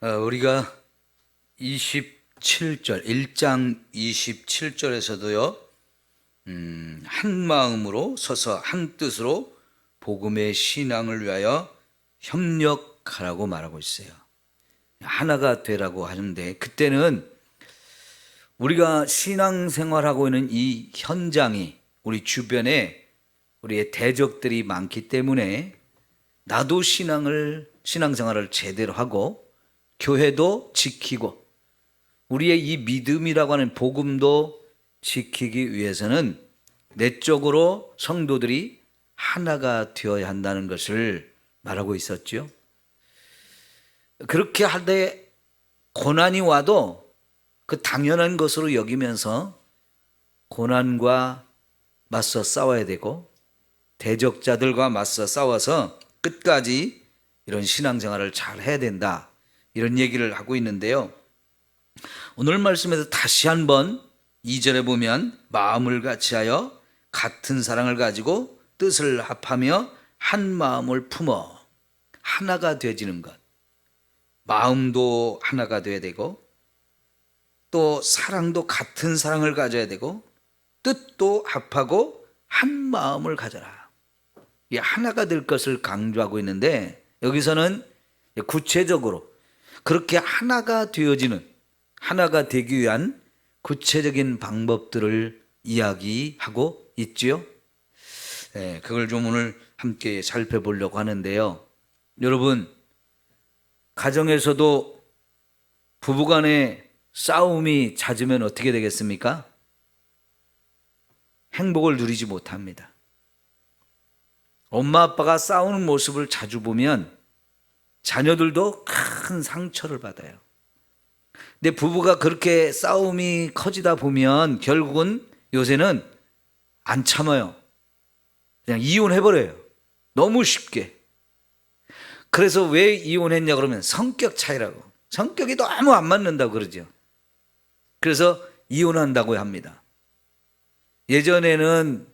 우리가 27절, 1장 27절에서도요, 한 마음으로 서서 한 뜻으로 복음의 신앙을 위하여 협력하라고 말하고 있어요. 하나가 되라고 하는데, 그때는 우리가 신앙생활하고 있는 이 현장이 우리 주변에 우리의 대적들이 많기 때문에 나도 신앙생활을 제대로 하고 교회도 지키고 우리의 이 믿음이라고 하는 복음도 지키기 위해서는 내적으로 성도들이 하나가 되어야 한다는 것을 말하고 있었죠. 그렇게 할 때 고난이 와도 그 당연한 것으로 여기면서 고난과 맞서 싸워야 되고 대적자들과 맞서 싸워서 끝까지 이런 신앙생활을 잘 해야 된다, 이런 얘기를 하고 있는데요. 오늘 말씀에서 다시 한번 2절에 보면 마음을 같이하여 같은 사랑을 가지고 뜻을 합하며 한 마음을 품어 하나가 되어지는 것. 마음도 하나가 되어야 되고 또 사랑도 같은 사랑을 가져야 되고 뜻도 합하고 한 마음을 가져라. 이 하나가 될 것을 강조하고 있는데, 여기서는 구체적으로 그렇게 하나가 되어지는, 하나가 되기 위한 구체적인 방법들을 이야기하고 있지요. 그걸 좀 오늘 함께 살펴보려고 하는데요. 여러분, 가정에서도 부부간의 싸움이 잦으면 어떻게 되겠습니까? 행복을 누리지 못합니다. 엄마 아빠가 싸우는 모습을 자주 보면 자녀들도 큰 상처를 받아요. 근데 부부가 그렇게 싸움이 커지다 보면 결국은 요새는 안 참아요. 그냥 이혼해버려요. 너무 쉽게. 그래서 왜 이혼했냐 그러면 성격 차이라고. 성격이 너무 안 맞는다고 그러죠. 그래서 이혼한다고 합니다. 예전에는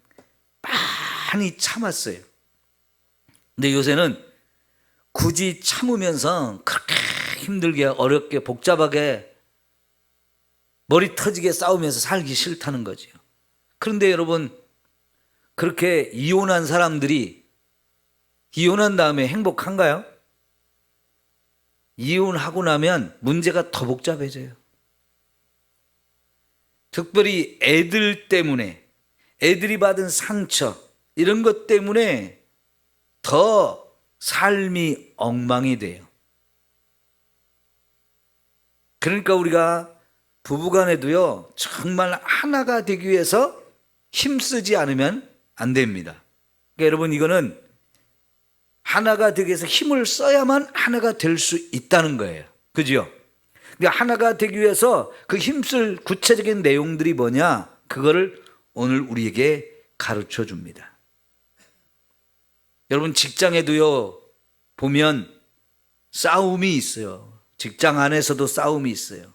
많이 참았어요. 근데 요새는 굳이 참으면서 그렇게 힘들게 어렵게 복잡하게 머리 터지게 싸우면서 살기 싫다는 거죠. 그런데 여러분, 그렇게 이혼한 사람들이 이혼한 다음에 행복한가요? 이혼하고 나면 문제가 더 복잡해져요. 특별히 애들 때문에, 애들이 받은 상처, 이런 것 때문에 더 삶이 엉망이 돼요. 그러니까 우리가 부부간에도요, 정말 하나가 되기 위해서 힘쓰지 않으면 안 됩니다. 그러니까 여러분, 이거는 하나가 되기 위해서 힘을 써야만 하나가 될 수 있다는 거예요. 그죠? 그러니까 하나가 되기 위해서 그 힘쓸 구체적인 내용들이 뭐냐, 그거를 오늘 우리에게 가르쳐 줍니다. 여러분, 직장에도요, 보면 싸움이 있어요. 직장 안에서도 싸움이 있어요.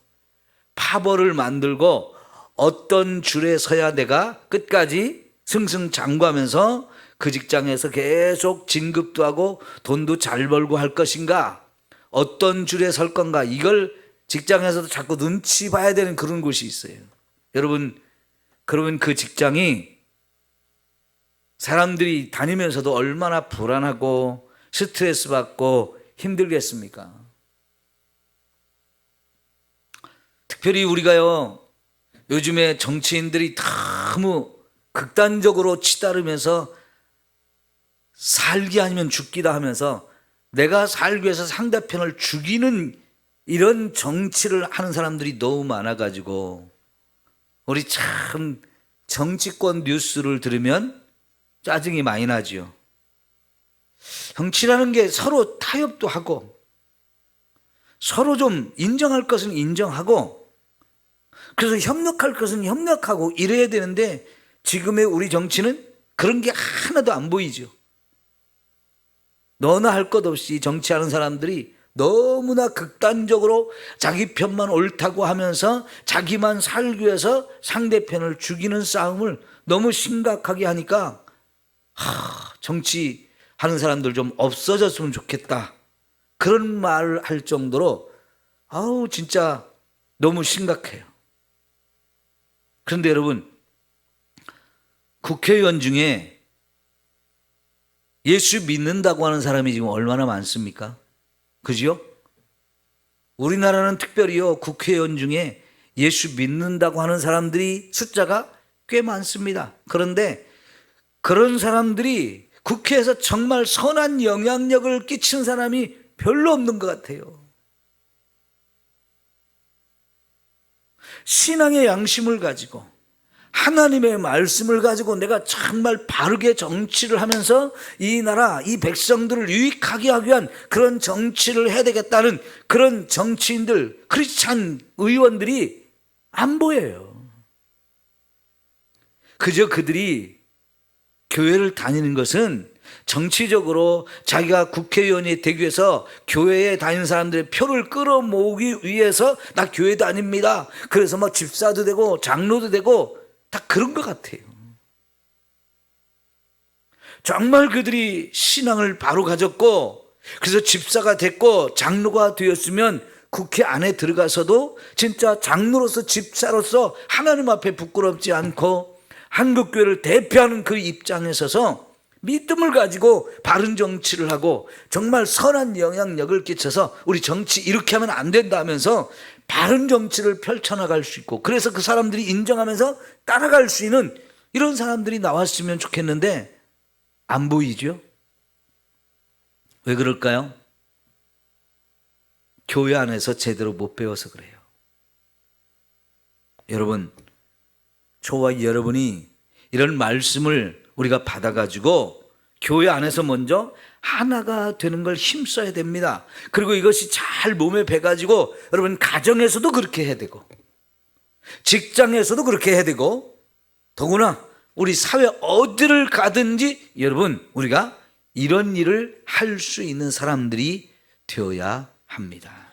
파벌을 만들고 어떤 줄에 서야 내가 끝까지 승승장구하면서 그 직장에서 계속 진급도 하고 돈도 잘 벌고 할 것인가, 어떤 줄에 설 건가, 이걸 직장에서도 자꾸 눈치 봐야 되는 그런 곳이 있어요. 여러분, 그러면 그 직장이 사람들이 다니면서도 얼마나 불안하고 스트레스 받고 힘들겠습니까? 특별히 우리가요, 요즘에 정치인들이 너무 극단적으로 치달으면서 살기 아니면 죽기다 하면서 내가 살기 위해서 상대편을 죽이는 이런 정치를 하는 사람들이 너무 많아가지고 우리 참 정치권 뉴스를 들으면 짜증이 많이 나죠. 정치라는 게 서로 타협도 하고 서로 좀 인정할 것은 인정하고 그래서 협력할 것은 협력하고 이래야 되는데, 지금의 우리 정치는 그런 게 하나도 안 보이죠. 너나 할 것 없이 정치하는 사람들이 너무나 극단적으로 자기 편만 옳다고 하면서 자기만 살기 위해서 상대편을 죽이는 싸움을 너무 심각하게 하니까 정치하는 사람들 좀 없어졌으면 좋겠다, 그런 말을 할 정도로 아우 진짜 너무 심각해요. 그런데 여러분, 국회의원 중에 예수 믿는다고 하는 사람이 지금 얼마나 많습니까? 그죠? 우리나라는 특별히요, 국회의원 중에 예수 믿는다고 하는 사람들이 숫자가 꽤 많습니다. 그런데 그런 사람들이 국회에서 정말 선한 영향력을 끼친 사람이 별로 없는 것 같아요. 신앙의 양심을 가지고 하나님의 말씀을 가지고 내가 정말 바르게 정치를 하면서 이 나라, 이 백성들을 유익하게 하기 위한 그런 정치를 해야 되겠다는 그런 정치인들, 크리스찬 의원들이 안 보여요. 그저 그들이 교회를 다니는 것은 정치적으로 자기가 국회의원이 되기 위해서 교회에 다니는 사람들의 표를 끌어모으기 위해서 나 교회 다닙니다. 그래서 막 집사도 되고 장로도 되고 다 그런 것 같아요. 정말 그들이 신앙을 바로 가졌고 그래서 집사가 됐고 장로가 되었으면 국회 안에 들어가서도 진짜 장로로서 집사로서 하나님 앞에 부끄럽지 않고 한국교회를 대표하는 그 입장에 서서 믿음을 가지고 바른 정치를 하고 정말 선한 영향력을 끼쳐서 우리 정치 이렇게 하면 안 된다 하면서 바른 정치를 펼쳐나갈 수 있고 그래서 그 사람들이 인정하면서 따라갈 수 있는 이런 사람들이 나왔으면 좋겠는데 안 보이죠? 왜 그럴까요? 교회 안에서 제대로 못 배워서 그래요. 여러분, 저와 여러분이 이런 말씀을 우리가 받아가지고 교회 안에서 먼저 하나가 되는 걸 힘써야 됩니다. 그리고 이것이 잘 몸에 배가지고 여러분 가정에서도 그렇게 해야 되고 직장에서도 그렇게 해야 되고 더구나 우리 사회 어디를 가든지 여러분 우리가 이런 일을 할 수 있는 사람들이 되어야 합니다.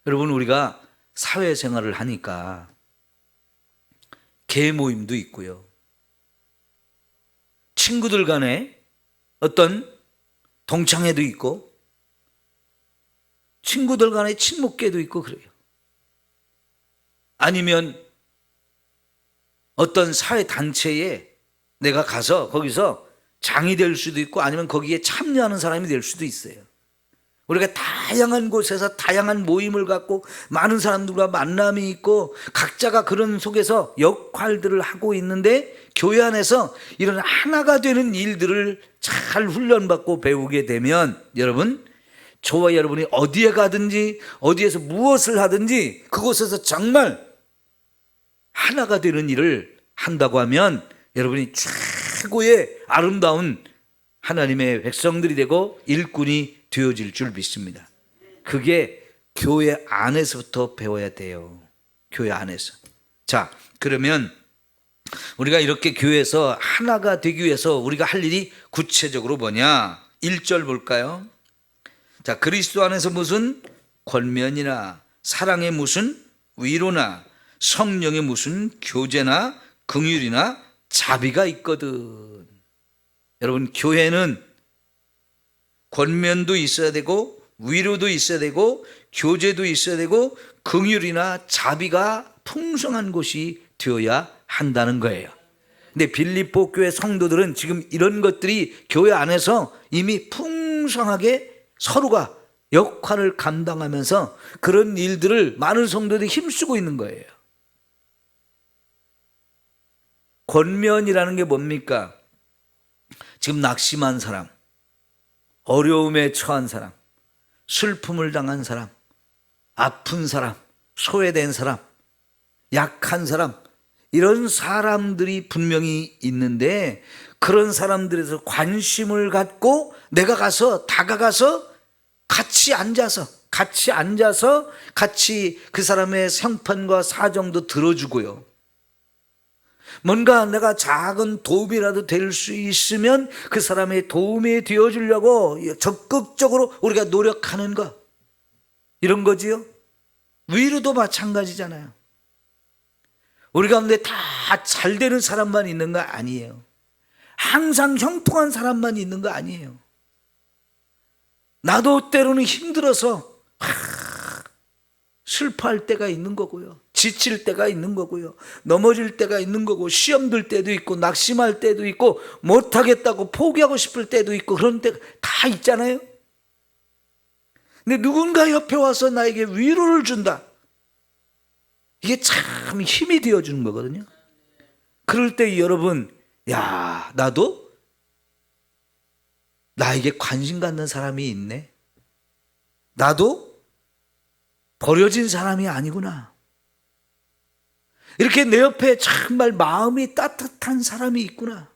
여러분 우리가 사회생활을 하니까 개 모임도 있고요. 친구들 간에 어떤 동창회도 있고 친구들 간에 친목계도 있고 그래요. 아니면 어떤 사회단체에 내가 가서 거기서 장이 될 수도 있고 아니면 거기에 참여하는 사람이 될 수도 있어요. 우리가 다양한 곳에서 다양한 모임을 갖고 많은 사람들과 만남이 있고 각자가 그런 속에서 역할들을 하고 있는데 교회 안에서 이런 하나가 되는 일들을 잘 훈련받고 배우게 되면 여러분 저와 여러분이 어디에 가든지 어디에서 무엇을 하든지 그곳에서 정말 하나가 되는 일을 한다고 하면 여러분이 최고의 아름다운 하나님의 백성들이 되고 일꾼이 되어질 줄 믿습니다. 그게 교회 안에서부터 배워야 돼요. 교회 안에서. 자, 그러면 우리가 이렇게 교회에서 하나가 되기 위해서 우리가 할 일이 구체적으로 뭐냐? 1절 볼까요? 자, 그리스도 안에서 무슨 권면이나 사랑의 무슨 위로나 성령의 무슨 교제나 긍휼이나 자비가 있거든. 여러분 교회는 권면도 있어야 되고 위로도 있어야 되고 교제도 있어야 되고 긍휼이나 자비가 풍성한 곳이 되어야 한다는 거예요. 근데 빌립보 교회 성도들은 지금 이런 것들이 교회 안에서 이미 풍성하게 서로가 역할을 감당하면서 그런 일들을 많은 성도들이 힘쓰고 있는 거예요. 권면이라는 게 뭡니까? 지금 낙심한 사람, 어려움에 처한 사람, 슬픔을 당한 사람, 아픈 사람, 소외된 사람, 약한 사람, 이런 사람들이 분명히 있는데 그런 사람들에서 관심을 갖고 내가 가서 다가가서 같이 앉아서 같이 그 사람의 형편과 사정도 들어주고요. 뭔가 내가 작은 도움이라도 될 수 있으면 그 사람의 도움이 되어주려고 적극적으로 우리가 노력하는 것, 이런 거지요. 위로도 마찬가지잖아요. 우리 가운데 다 잘 되는 사람만 있는 거 아니에요. 항상 형통한 사람만 있는 거 아니에요. 나도 때로는 힘들어서 슬퍼할 때가 있는 거고요. 지칠 때가 있는 거고요. 넘어질 때가 있는 거고, 시험 들 때도 있고, 낙심할 때도 있고, 못하겠다고 포기하고 싶을 때도 있고, 그런 때 다 있잖아요. 근데 누군가 옆에 와서 나에게 위로를 준다. 이게 참 힘이 되어주는 거거든요. 그럴 때 여러분, 야, 나도 나에게 관심 갖는 사람이 있네. 나도 버려진 사람이 아니구나. 이렇게 내 옆에 정말 마음이 따뜻한 사람이 있구나.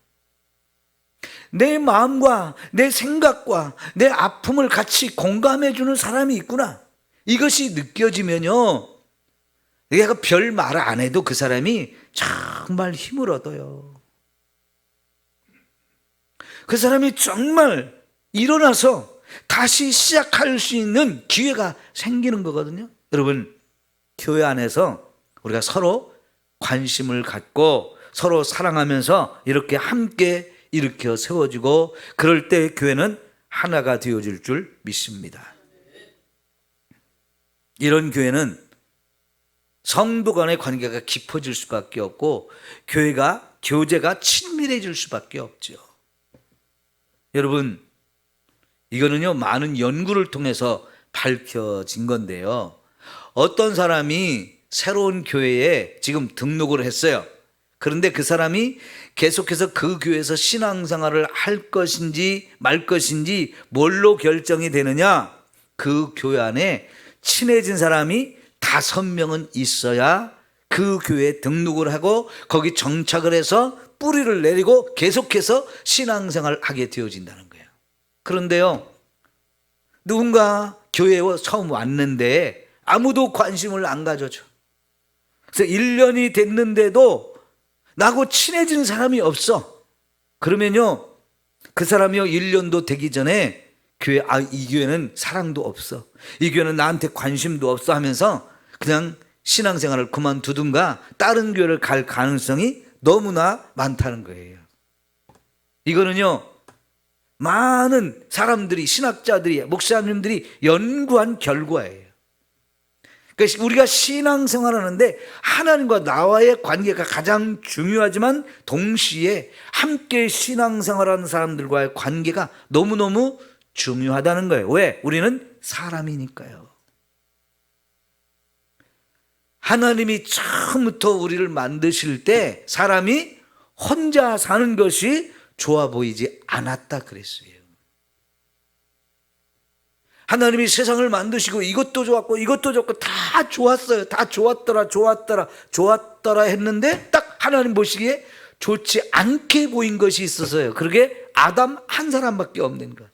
내 마음과 내 생각과 내 아픔을 같이 공감해 주는 사람이 있구나. 이것이 느껴지면요, 내가 별 말 안 해도 그 사람이 정말 힘을 얻어요. 그 사람이 정말 일어나서 다시 시작할 수 있는 기회가 생기는 거거든요. 여러분, 교회 안에서 우리가 서로 관심을 갖고 서로 사랑하면서 이렇게 함께 일으켜 세워지고, 그럴 때 교회는 하나가 되어질 줄 믿습니다. 이런 교회는 성도 간의 관계가 깊어질 수밖에 없고, 교제가 친밀해질 수밖에 없죠. 여러분, 이거는요, 많은 연구를 통해서 밝혀진 건데요, 어떤 사람이 새로운 교회에 지금 등록을 했어요. 그런데 그 사람이 계속해서 그 교회에서 신앙생활을 할 것인지 말 것인지 뭘로 결정이 되느냐? 그 교회 안에 친해진 사람이 5명은 있어야 그 교회에 등록을 하고 거기 정착을 해서 뿌리를 내리고 계속해서 신앙생활을 하게 되어진다는 거예요. 그런데요, 누군가 교회에 처음 왔는데 아무도 관심을 안 가져줘. 그래서 1년이 됐는데도 나하고 친해지는 사람이 없어. 그러면요, 그 사람이요, 1년도 되기 전에 이 교회는 사랑도 없어, 이 교회는 나한테 관심도 없어 하면서 그냥 신앙생활을 그만두든가 다른 교회를 갈 가능성이 너무나 많다는 거예요. 이거는요, 많은 사람들이, 신학자들이, 목사님들이 연구한 결과예요. 그러니까 우리가 신앙생활을 하는데 하나님과 나와의 관계가 가장 중요하지만 동시에 함께 신앙생활하는 사람들과의 관계가 너무너무 중요하다는 거예요. 왜? 우리는 사람이니까요. 하나님이 처음부터 우리를 만드실 때 사람이 혼자 사는 것이 좋아 보이지 않았다 그랬어요. 하나님이 세상을 만드시고 이것도 좋았고 이것도 좋고 다 좋았어요. 다 좋았더라 했는데 딱 하나님 보시기에 좋지 않게 보인 것이 있어서요. 그게 아담 한 사람밖에 없는 것.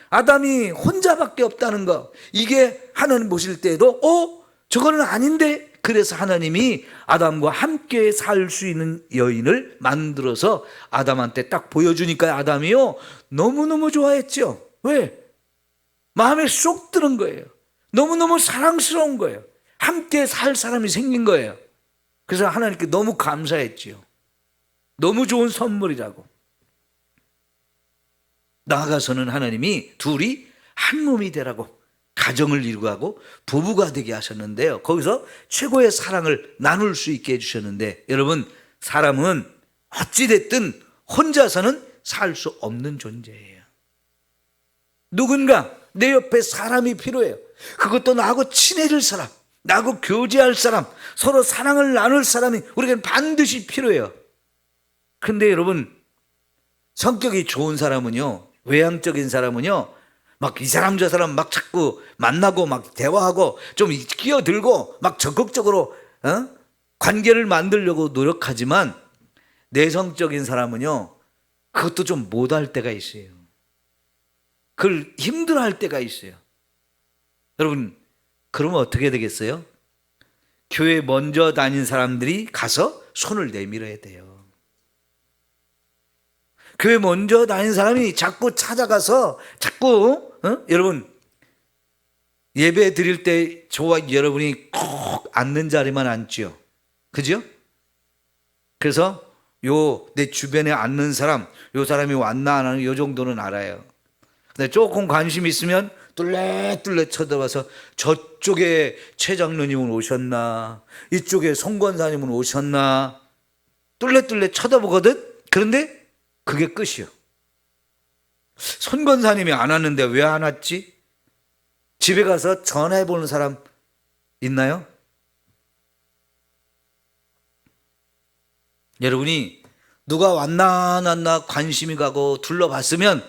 아담이 혼자밖에 없다는 것. 이게 하나님 보실 때에도 저거는 아닌데, 그래서 하나님이 아담과 함께 살 수 있는 여인을 만들어서 아담한테 딱 보여주니까 아담이요, 너무너무 좋아했죠. 왜? 마음에 쏙 드는 거예요. 너무너무 사랑스러운 거예요. 함께 살 사람이 생긴 거예요. 그래서 하나님께 너무 감사했지요. 너무 좋은 선물이라고. 나아가서는 하나님이 둘이 한 몸이 되라고 가정을 이루고 부부가 되게 하셨는데요, 거기서 최고의 사랑을 나눌 수 있게 해주셨는데, 여러분, 사람은 어찌됐든 혼자서는 살 수 없는 존재예요. 누군가 내 옆에 사람이 필요해요. 그것도 나하고 친해질 사람, 나하고 교제할 사람, 서로 사랑을 나눌 사람이 우리에게는 반드시 필요해요. 그런데 여러분, 성격이 좋은 사람은요, 외향적인 사람은요, 막 이 사람 저 사람 막 자꾸 만나고 막 대화하고 좀 끼어들고 막 적극적으로 관계를 만들려고 노력하지만, 내성적인 사람은요, 그것도 좀 못할 때가 있어요. 그걸 힘들어할 때가 있어요. 여러분, 그러면 어떻게 되겠어요? 교회 먼저 다닌 사람들이 가서 손을 내밀어야 돼요. 교회 먼저 다닌 사람이 자꾸 찾아가서 여러분, 예배 드릴 때 저와 여러분이 꼭 앉는 자리만 앉죠. 그죠? 그래서 내 주변에 앉는 사람, 요 사람이 왔나 안 왔나 요 정도는 알아요. 근데 조금 관심 있으면 뚫레뚫레 쳐다봐서 저쪽에 최 장로님은 오셨나, 이쪽에 송 권사님은 오셨나 뚫레뚫레 쳐다보거든. 그런데 그게 끝이요. 손 권사님이 안 왔는데 왜 안 왔지? 집에 가서 전화해 보는 사람 있나요? 여러분이 누가 왔나 안 왔나 관심이 가고 둘러봤으면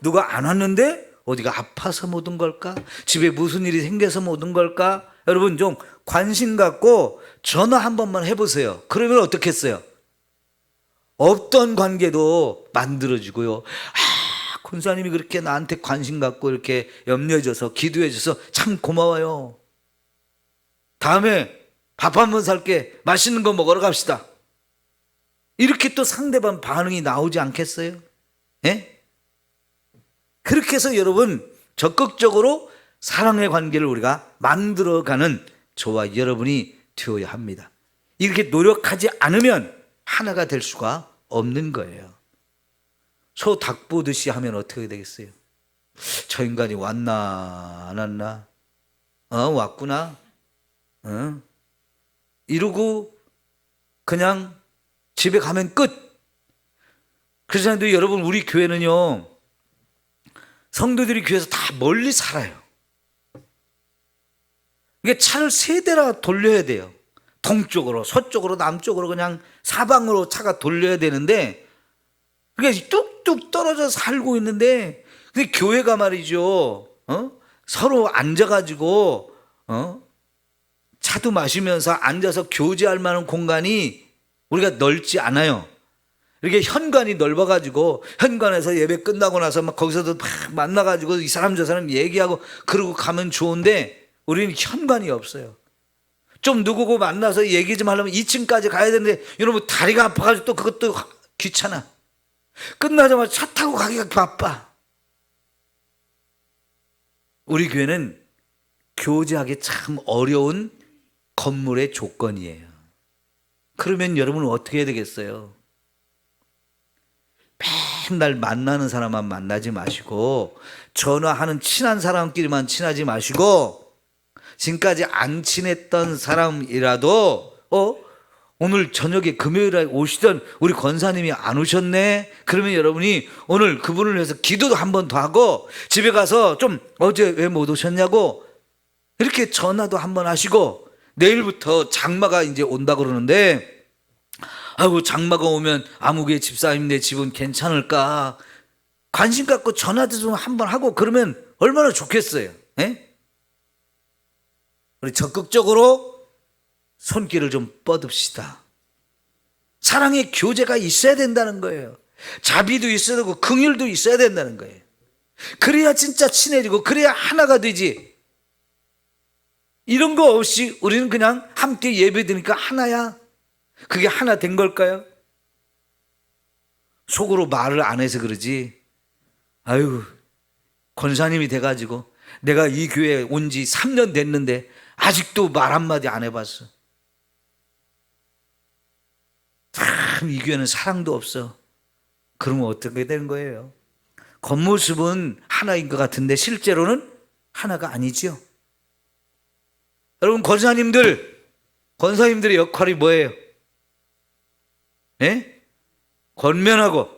누가 안 왔는데 어디가 아파서 못 온 걸까? 집에 무슨 일이 생겨서 못 온 걸까? 여러분 좀 관심 갖고 전화 한 번만 해보세요. 그러면 어떻겠어요? 없던 관계도 만들어지고요. 권사님이 그렇게 나한테 관심 갖고 이렇게 염려해줘서 기도해줘서 참 고마워요. 다음에 밥 한 번 살게, 맛있는 거 먹으러 갑시다. 이렇게 또 상대방 반응이 나오지 않겠어요? 예? 그렇게 해서 여러분 적극적으로 사랑의 관계를 우리가 만들어가는 저와 여러분이 되어야 합니다. 이렇게 노력하지 않으면 하나가 될 수가 없는 거예요. 소 닭 보듯이 하면 어떻게 되겠어요? 저 인간이 왔나 안 왔나? 왔구나. 이러고 그냥 집에 가면 끝. 그래서 여러분 우리 교회는요, 성도들이 교회에서 다 멀리 살아요. 이게 차를 세 대나 돌려야 돼요. 동쪽으로, 서쪽으로, 남쪽으로 그냥 사방으로 차가 돌려야 되는데 그게 뚝뚝 떨어져 살고 있는데, 근데 교회가 말이죠, 서로 앉아가지고 차도 마시면서 앉아서 교제할 만한 공간이 우리가 넓지 않아요. 이렇게 현관이 넓어가지고 현관에서 예배 끝나고 나서 막 거기서도 막 만나가지고 이 사람 저 사람 얘기하고 그러고 가면 좋은데 우리는 현관이 없어요. 좀 누구고 만나서 얘기 좀 하려면 2층까지 가야 되는데 여러분 다리가 아파가지고 또 그것도 귀찮아. 끝나자마자 차 타고 가기가 바빠. 우리 교회는 교제하기 참 어려운 건물의 조건이에요. 그러면 여러분은 어떻게 해야 되겠어요? 맨날 만나는 사람만 만나지 마시고 전화하는 친한 사람끼리만 친하지 마시고 지금까지 안 친했던 사람이라도 오늘 저녁에 금요일에 오시던 우리 권사님이 안 오셨네? 그러면 여러분이 오늘 그분을 위해서 기도도 한 번 더 하고 집에 가서 좀 어제 왜 못 오셨냐고 이렇게 전화도 한 번 하시고 내일부터 장마가 이제 온다 그러는데 아이고 장마가 오면 아무개 집사님 내 집은 괜찮을까? 관심 갖고 전화도 좀 한 번 하고 그러면 얼마나 좋겠어요. 에? 우리 적극적으로 손길을 좀 뻗읍시다. 사랑의 교제가 있어야 된다는 거예요. 자비도 있어야 되고 긍휼도 있어야 된다는 거예요. 그래야 진짜 친해지고 그래야 하나가 되지. 이런 거 없이 우리는 그냥 함께 예배드리니까 하나야. 그게 하나 된 걸까요? 속으로 말을 안 해서 그러지. 아유, 권사님이 돼가지고 내가 이 교회에 온 지 3년 됐는데 아직도 말 한마디 안 해봤어. 참 이 교회는 사랑도 없어. 그러면 어떻게 되는 거예요? 겉모습은 하나인 것 같은데 실제로는 하나가 아니지요. 여러분 권사님들의 역할이 뭐예요? 예? 권면하고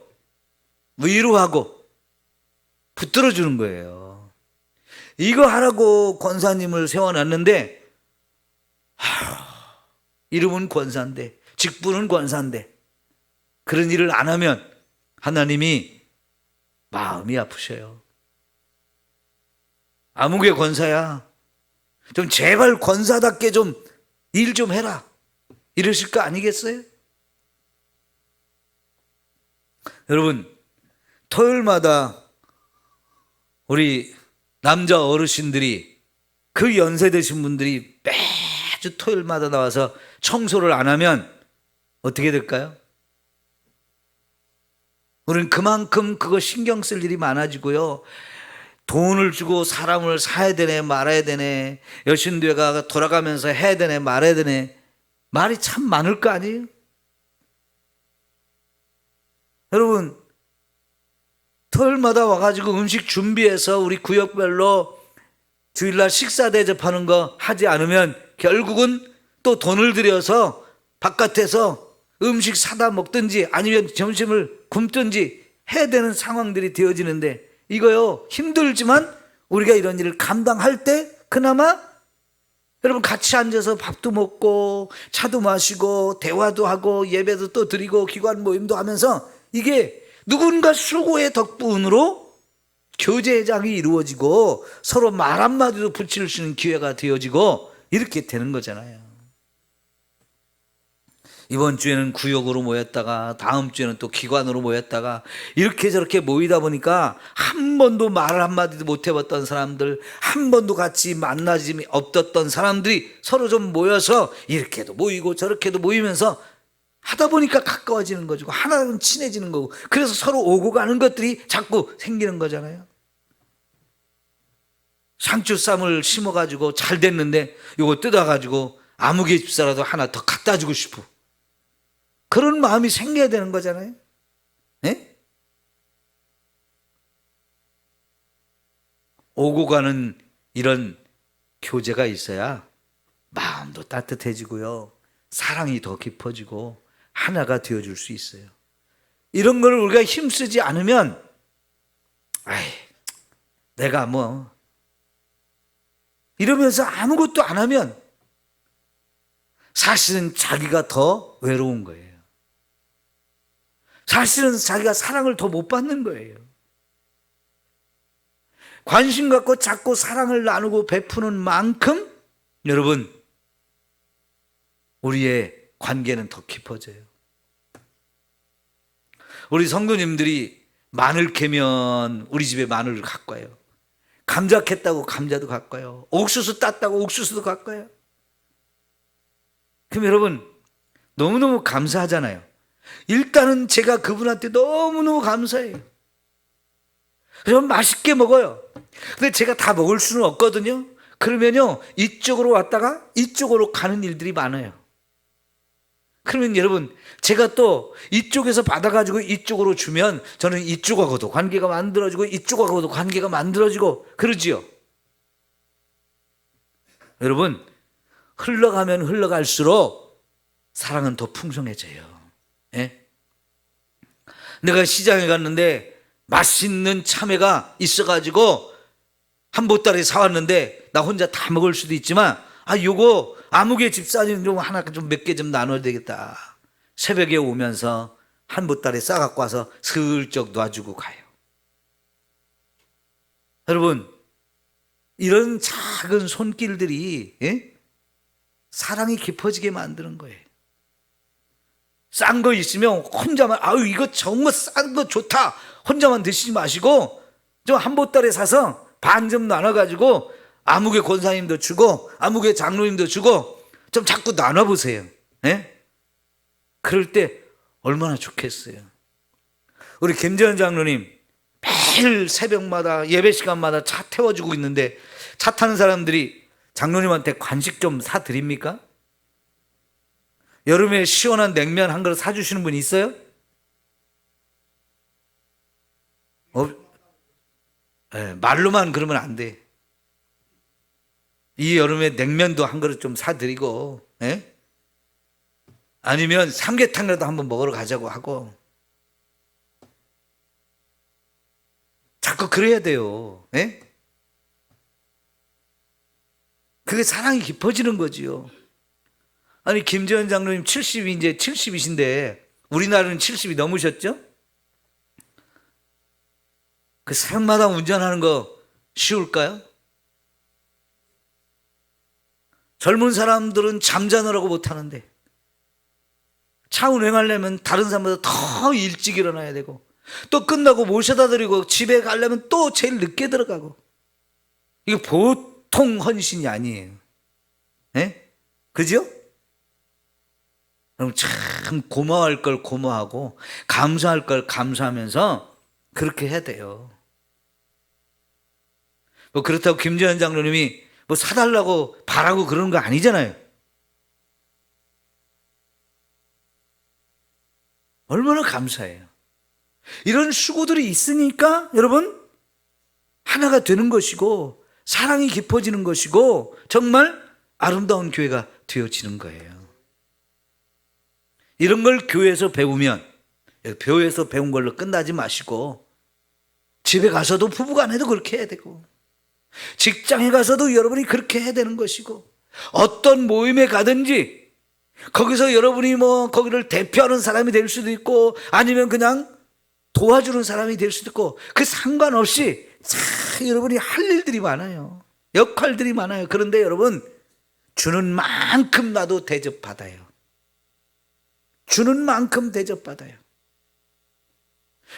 위로하고 붙들어주는 거예요. 이거 하라고 권사님을 세워놨는데 이름은 권사인데 직분은 권사인데 그런 일을 안 하면 하나님이 마음이 아프셔요. 아무개 권사야 좀 제발 권사답게 좀 일 좀 해라 이러실 거 아니겠어요? 여러분 토요일마다 우리 남자 어르신들이 그 연세 드신 분들이 매주 토요일마다 나와서 청소를 안 하면 어떻게 될까요? 우리는 그만큼 그거 신경 쓸 일이 많아지고요. 돈을 주고 사람을 사야 되네 말아야 되네 여신교회가 돌아가면서 해야 되네 말아야 되네 말이 참 많을 거 아니에요? 여러분 토요일마다 와가지고 음식 준비해서 우리 구역별로 주일날 식사 대접하는 거 하지 않으면 결국은 또 돈을 들여서 바깥에서 음식 사다 먹든지 아니면 점심을 굶든지 해야 되는 상황들이 되어지는데, 이거요 힘들지만 우리가 이런 일을 감당할 때 그나마 여러분 같이 앉아서 밥도 먹고 차도 마시고 대화도 하고 예배도 또 드리고 기관 모임도 하면서, 이게 누군가 수고의 덕분으로 교제장이 이루어지고 서로 말 한마디도 붙일 수 있는 기회가 되어지고 이렇게 되는 거잖아요. 이번 주에는 구역으로 모였다가 다음 주에는 또 기관으로 모였다가 이렇게 저렇게 모이다 보니까 한 번도 말 한마디도 못 해봤던 사람들, 한 번도 같이 만나지 없었던 사람들이 서로 좀 모여서 이렇게도 모이고 저렇게도 모이면서 하다 보니까 가까워지는 거죠. 하나는 친해지는 거고, 그래서 서로 오고 가는 것들이 자꾸 생기는 거잖아요. 상추쌈을 심어가지고 잘 됐는데 요거 뜯어가지고 아무개 집사라도 하나 더 갖다 주고 싶어, 그런 마음이 생겨야 되는 거잖아요. 네? 오고 가는 이런 교제가 있어야 마음도 따뜻해지고요, 사랑이 더 깊어지고 하나가 되어줄 수 있어요. 이런 걸 우리가 힘쓰지 않으면, 내가 뭐 이러면서 아무것도 안 하면 사실은 자기가 더 외로운 거예요. 사실은 자기가 사랑을 더 못 받는 거예요. 관심 갖고 자꾸 사랑을 나누고 베푸는 만큼 여러분 우리의 관계는 더 깊어져요. 우리 성도님들이 마늘 캐면 우리 집에 마늘을 갖고 와요. 감자 캤다고 감자도 갖고 와요. 옥수수 땄다고 옥수수도 갖고 와요. 그럼 여러분 너무너무 감사하잖아요. 일단은 제가 그분한테 너무너무 감사해요. 그럼 맛있게 먹어요. 근데 제가 다 먹을 수는 없거든요. 그러면요 이쪽으로 왔다가 이쪽으로 가는 일들이 많아요. 그러면 여러분 제가 또 이쪽에서 받아가지고 이쪽으로 주면 저는 이쪽하고도 관계가 만들어지고 이쪽하고도 관계가 만들어지고 그러지요. 여러분 흘러가면 흘러갈수록 사랑은 더 풍성해져요. 예? 내가 시장에 갔는데 맛있는 참외가 있어가지고 한 보따리 사왔는데 나 혼자 다 먹을 수도 있지만 요거 아무개 집사님 좀 하나 좀 몇 개 좀 나눠야 되겠다. 새벽에 오면서 한 보따리 싸갖고 와서 슬쩍 놔주고 가요. 여러분 이런 작은 손길들이 사랑이 깊어지게 만드는 거예요. 싼 거 있으면 혼자만 이거 정말 싼 거 좋다 혼자만 드시지 마시고 좀 한 보따리 사서 반 좀 나눠가지고 아무개 권사님도 주고 아무개 장로님도 주고 좀 자꾸 나눠보세요. 그럴 때 얼마나 좋겠어요. 우리 김재현 장로님 매일 새벽마다 예배 시간마다 차 태워주고 있는데 차 타는 사람들이 장로님한테 간식 좀 사드립니까? 여름에 시원한 냉면 한 그릇 사주시는 분이 있어요? 말로만 그러면 안 돼. 이 여름에 냉면도 한 그릇 좀 사드리고 아니면 삼계탕이라도 한번 먹으러 가자고 하고 자꾸 그래야 돼요. 그게 사랑이 깊어지는 거지요. 아니 김재현 장로님 70이 이제 70이신데 우리나라는 70이 넘으셨죠? 그 새벽마다 운전하는 거 쉬울까요? 젊은 사람들은 잠자느라고 못하는데 차 운행하려면 다른 사람보다 더 일찍 일어나야 되고 또 끝나고 모셔다 드리고 집에 가려면 또 제일 늦게 들어가고 이게 보통 헌신이 아니에요. 그죠? 그럼 참 고마워할 걸 고마워하고 감사할 걸 감사하면서 그렇게 해야 돼요. 뭐 그렇다고 김재현 장로님이 뭐 사달라고 바라고 그러는 거 아니잖아요. 얼마나 감사해요. 이런 수고들이 있으니까 여러분 하나가 되는 것이고 사랑이 깊어지는 것이고 정말 아름다운 교회가 되어지는 거예요. 이런 걸 교회에서 배우면 교회에서 배운 걸로 끝나지 마시고 집에 가서도 부부간에도 그렇게 해야 되고 직장에 가서도 여러분이 그렇게 해야 되는 것이고 어떤 모임에 가든지 거기서 여러분이 거기를 대표하는 사람이 될 수도 있고 아니면 그냥 도와주는 사람이 될 수도 있고 그 상관없이 여러분이 할 일들이 많아요. 역할들이 많아요. 그런데 여러분 주는 만큼 나도 대접받아요. 주는 만큼 대접받아요.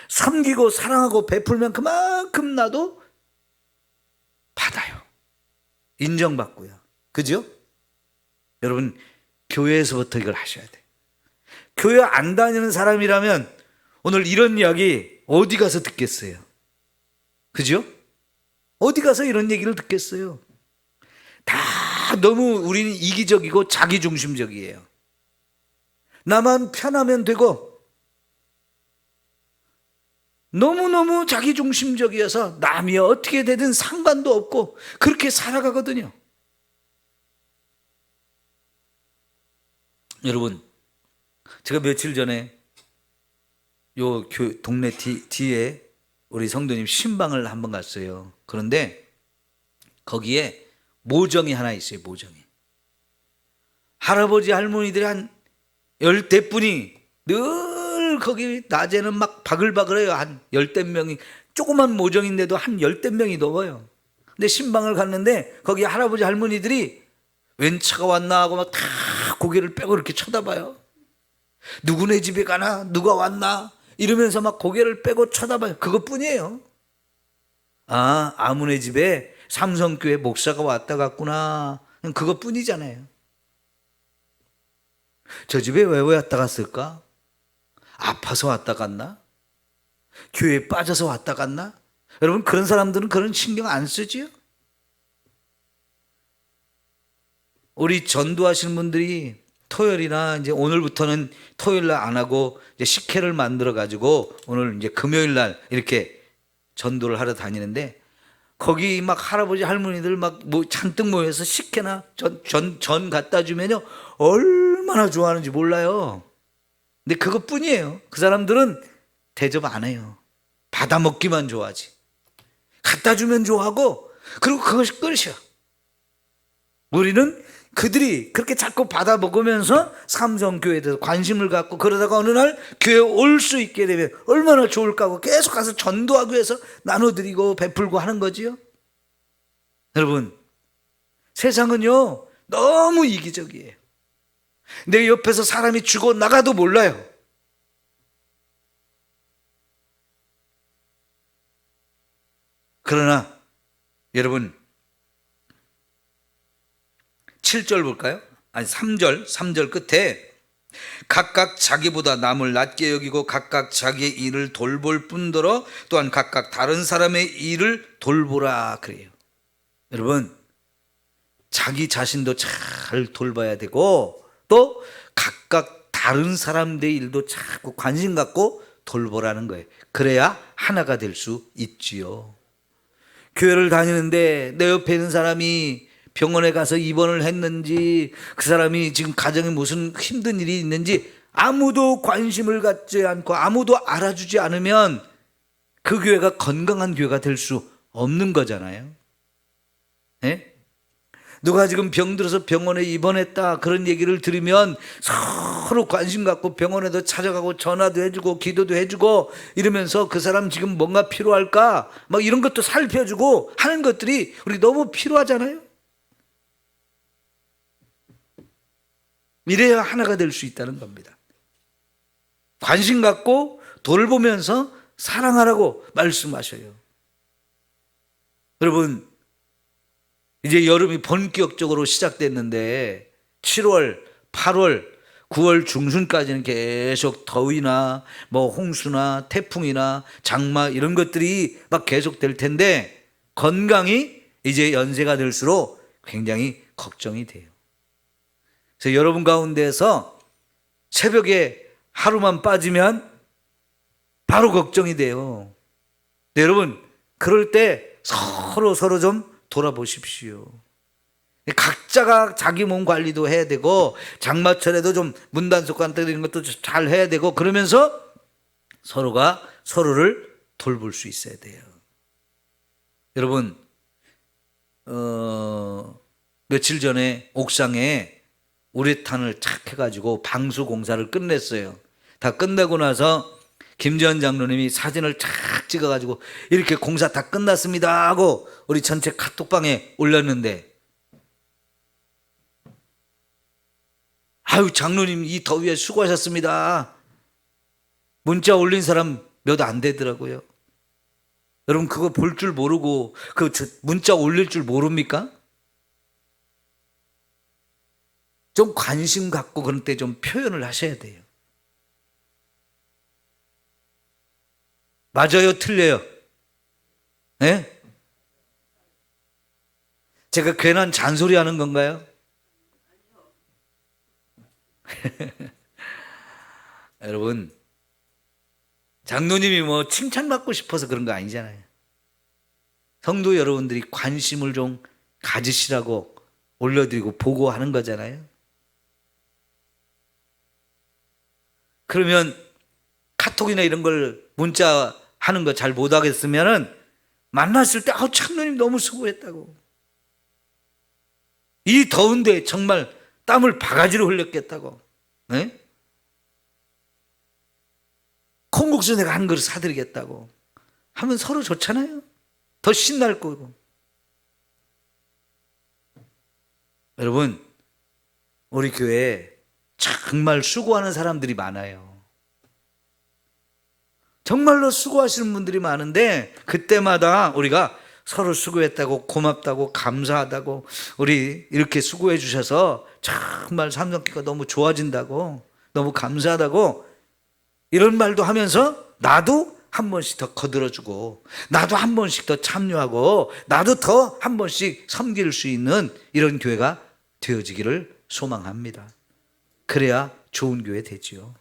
섬기고 사랑하고 베풀면 그만큼 나도 받아요. 인정받고요. 그죠? 여러분 교회에서부터 이걸 하셔야 돼요. 교회 안 다니는 사람이라면 오늘 이런 이야기 어디 가서 듣겠어요? 그죠? 어디 가서 이런 얘기를 듣겠어요? 다 너무 우리는 이기적이고 자기중심적이에요. 나만 편하면 되고 너무너무 자기중심적이어서 남이 어떻게 되든 상관도 없고 그렇게 살아가거든요. 여러분 제가 며칠 전에 요 동네 뒤에 우리 성도님 신방을 한번 갔어요. 그런데 거기에 모정이 하나 있어요. 모정이 할아버지 할머니들이 한 10대분이 늘 거기 낮에는 막 바글바글해요. 한 10대명이 조그만 모정인데도 한 10대명이 넘어요. 근데 신방을 갔는데 거기 할아버지 할머니들이 웬 차가 왔나 하고 막 다 고개를 빼고 이렇게 쳐다봐요. 누구네 집에 가나 누가 왔나 이러면서 막 고개를 빼고 쳐다봐요. 그것뿐이에요. 아, 아무네 집에 삼성교회 목사가 왔다 갔구나. 그것뿐이잖아요. 저 집에 왜 왔다 갔을까? 아파서 왔다 갔나? 교회에 빠져서 왔다 갔나? 여러분 그런 사람들은 그런 신경 안 쓰지요? 우리 전도하시는 분들이 토요일이나 이제 오늘부터는 토요일 날 안 하고 이제 식회를 만들어 가지고 오늘 이제 금요일 날 이렇게 전도를 하러 다니는데 거기 막 할아버지 할머니들 막 잔뜩 모여서 식혜나 전 갖다 주면요 얼마나 좋아하는지 몰라요. 근데 그것뿐이에요. 그 사람들은 대접 안 해요. 받아 먹기만 좋아하지. 갖다 주면 좋아하고 그리고 그것이 끝이야. 우리는 그들이 그렇게 자꾸 받아 먹으면서 삼성교회에 대해서 관심을 갖고 그러다가 어느 날 교회에 올 수 있게 되면 얼마나 좋을까 하고 계속 가서 전도하기 위해서 나눠드리고 베풀고 하는 거지요. 여러분 세상은요 너무 이기적이에요. 내 옆에서 사람이 죽어 나가도 몰라요. 그러나 여러분 7절 볼까요? 아니 3절 끝에 각각 자기보다 남을 낮게 여기고 각각 자기의 일을 돌볼 뿐더러 또한 각각 다른 사람의 일을 돌보라 그래요. 여러분 자기 자신도 잘 돌봐야 되고 또 각각 다른 사람들의 일도 자꾸 관심 갖고 돌보라는 거예요. 그래야 하나가 될 수 있지요. 교회를 다니는데 내 옆에 있는 사람이 병원에 가서 입원을 했는지 그 사람이 지금 가정에 무슨 힘든 일이 있는지 아무도 관심을 갖지 않고 아무도 알아주지 않으면 그 교회가 건강한 교회가 될 수 없는 거잖아요. 네? 누가 지금 병들어서 병원에 입원했다 그런 얘기를 들으면 서로 관심 갖고 병원에도 찾아가고 전화도 해주고 기도도 해주고 이러면서 그 사람 지금 뭔가 필요할까 막 이런 것도 살펴주고 하는 것들이 우리 너무 필요하잖아요. 이래야 하나가 될 수 있다는 겁니다. 관심 갖고 돌보면서 사랑하라고 말씀하셔요. 여러분 이제 여름이 본격적으로 시작됐는데 7월, 8월, 9월 중순까지는 계속 더위나 홍수나 태풍이나 장마 이런 것들이 막 계속될 텐데 건강이 이제 연세가 들수록 굉장히 걱정이 돼요. 그래서 여러분 가운데에서 새벽에 하루만 빠지면 바로 걱정이 돼요. 네, 여러분, 그럴 때 서로 좀 돌아보십시오. 각자가 자기 몸 관리도 해야 되고, 장마철에도 좀 문단속간 때리는 것도 잘 해야 되고, 그러면서 서로가 서로를 돌볼 수 있어야 돼요. 여러분, 며칠 전에 옥상에 우레탄을 착 해가지고 방수 공사를 끝냈어요. 다 끝내고 나서 김지현 장로님이 사진을 착 찍어가지고 이렇게 공사 다 끝났습니다 하고 우리 전체 카톡방에 올렸는데, 아유, 장로님 이 더위에 수고하셨습니다. 문자 올린 사람 몇 안 되더라고요. 여러분, 그거 볼 줄 모르고 그 문자 올릴 줄 모릅니까? 좀 관심 갖고 그런 때 좀 표현을 하셔야 돼요. 맞아요, 틀려요? 네? 제가 괜한 잔소리 하는 건가요? 여러분, 장로님이 뭐 칭찬받고 싶어서 그런 거 아니잖아요. 성도 여러분들이 관심을 좀 가지시라고 올려드리고 보고하는 거잖아요. 그러면 카톡이나 이런 걸 문자 하는 거 잘 못하겠으면은 만났을 때 장로님 너무 수고했다고, 이 더운데 정말 땀을 바가지로 흘렸겠다고, 네? 콩국수 내가 한 그릇 사드리겠다고 하면 서로 좋잖아요. 더 신날 거고. 여러분, 우리 교회에 정말 수고하는 사람들이 많아요. 정말로 수고하시는 분들이 많은데, 그때마다 우리가 서로 수고했다고, 고맙다고, 감사하다고, 우리 이렇게 수고해 주셔서 정말 삼성교회가 너무 좋아진다고, 너무 감사하다고, 이런 말도 하면서 나도 한 번씩 더 거들어주고, 나도 한 번씩 더 참여하고, 나도 더 한 번씩 섬길 수 있는 이런 교회가 되어지기를 소망합니다. 그래야 좋은 교회 되지요.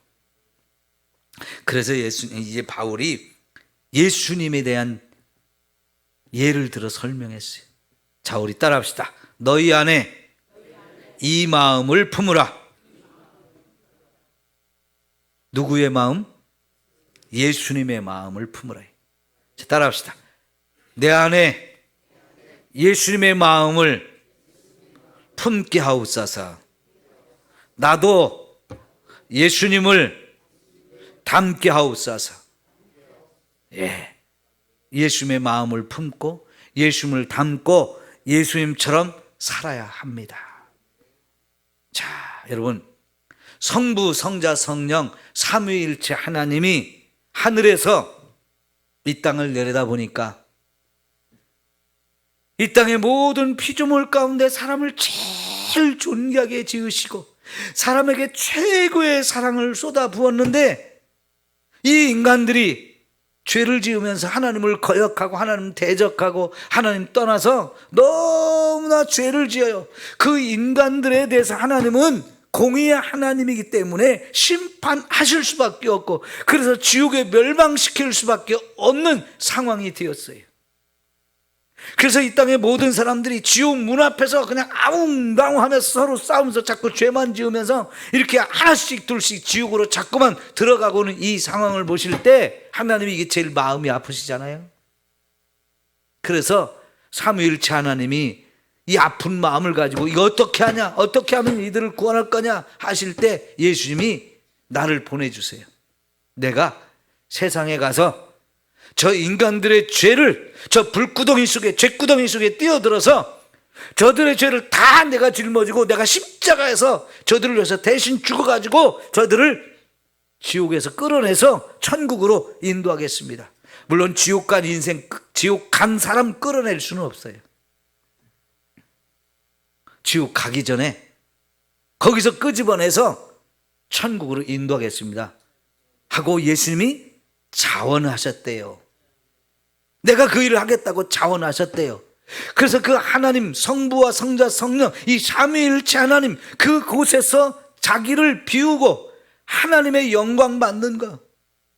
그래서 이제 바울이 예수님에 대한 예를 들어 설명했어요. 자, 우리 따라합시다. 너희 안에 이 마음을 품으라. 누구의 마음? 예수님의 마음을 품으라. 자, 따라합시다. 내 안에 예수님의 마음을 품게 하옵소서. 나도 예수님을 닮게 하옵소서. 예. 예수님의 마음을 품고 예수님을 닮고 예수님처럼 살아야 합니다. 자, 여러분, 성부, 성자, 성령 삼위일체 하나님이 하늘에서 이 땅을 내려다보니까 이 땅의 모든 피조물 가운데 사람을 제일 존귀하게 지으시고 사람에게 최고의 사랑을 쏟아 부었는데, 이 인간들이 죄를 지으면서 하나님을 거역하고 하나님 대적하고 하나님 떠나서 너무나 죄를 지어요. 그 인간들에 대해서 하나님은 공의의 하나님이기 때문에 심판하실 수밖에 없고, 그래서 지옥에 멸망시킬 수밖에 없는 상황이 되었어요. 그래서 이 땅의 모든 사람들이 지옥 문 앞에서 그냥 아웅다웅하면서 서로 싸우면서 자꾸 죄만 지으면서 이렇게 하나씩 둘씩 지옥으로 자꾸만 들어가고는 이 상황을 보실 때 하나님이 이게 제일 마음이 아프시잖아요. 그래서 삼위일체 하나님이 이 아픈 마음을 가지고 이거 어떻게 하냐, 어떻게 하면 이들을 구원할 거냐 하실 때 예수님이 나를 보내주세요. 내가 세상에 가서 저 인간들의 죄를 저 불구덩이 속에, 죄구덩이 속에 뛰어들어서 저들의 죄를 다 내가 짊어지고 내가 십자가에서 저들을 위해서 대신 죽어가지고 저들을 지옥에서 끌어내서 천국으로 인도하겠습니다. 물론 지옥 간 인생, 지옥 간 사람 끌어낼 수는 없어요. 지옥 가기 전에 거기서 끄집어내서 천국으로 인도하겠습니다 하고 예수님이 자원하셨대요. 내가 그 일을 하겠다고 자원하셨대요. 그래서 그 하나님, 성부와 성자, 성령, 이 삼위일체 하나님, 그곳에서 자기를 비우고 하나님의 영광 받는 것,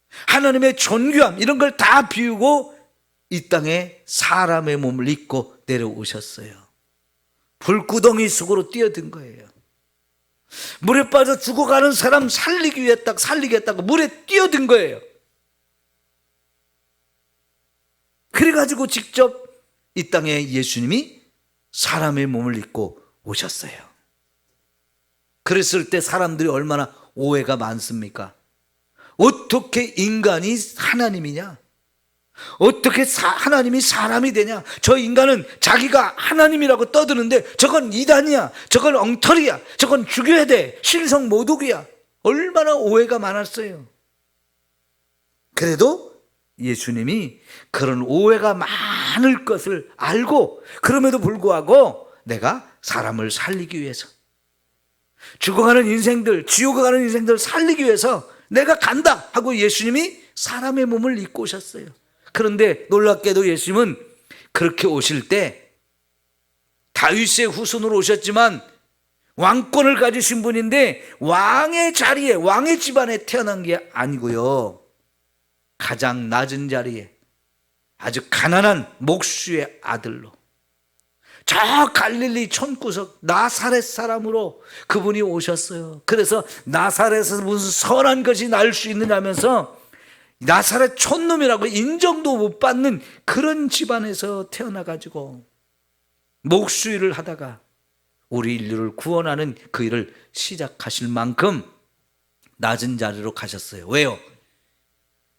하나님의 존귀함 이런 걸 다 비우고 이 땅에 사람의 몸을 입고 내려오셨어요. 불구덩이 속으로 뛰어든 거예요. 물에 빠져 죽어가는 사람 살리겠다고 물에 뛰어든 거예요. 그래가지고 직접 이 땅에 예수님이 사람의 몸을 입고 오셨어요. 그랬을 때 사람들이 얼마나 오해가 많습니까? 어떻게 인간이 하나님이냐? 어떻게 하나님이 사람이 되냐? 저 인간은 자기가 하나님이라고 떠드는데 저건 이단이야, 저건 엉터리야, 저건 죽여야 돼, 신성모독이야. 얼마나 오해가 많았어요. 그래도 예수님이 그런 오해가 많을 것을 알고 그럼에도 불구하고 내가 사람을 살리기 위해서, 죽어가는 인생들, 지옥에 가는 인생들 살리기 위해서 내가 간다 하고 예수님이 사람의 몸을 입고 오셨어요. 그런데 놀랍게도 예수님은 그렇게 오실 때 다윗의 후손으로 오셨지만 왕권을 가지신 분인데 왕의 자리에, 왕의 집안에 태어난 게 아니고요, 가장 낮은 자리에 아주 가난한 목수의 아들로 저 갈릴리 촌구석 나사렛 사람으로 그분이 오셨어요. 그래서 나사렛에서 무슨 선한 것이 날 수 있느냐면서 나사렛 촌놈이라고 인정도 못 받는 그런 집안에서 태어나가지고 목수 일을 하다가 우리 인류를 구원하는 그 일을 시작하실 만큼 낮은 자리로 가셨어요. 왜요?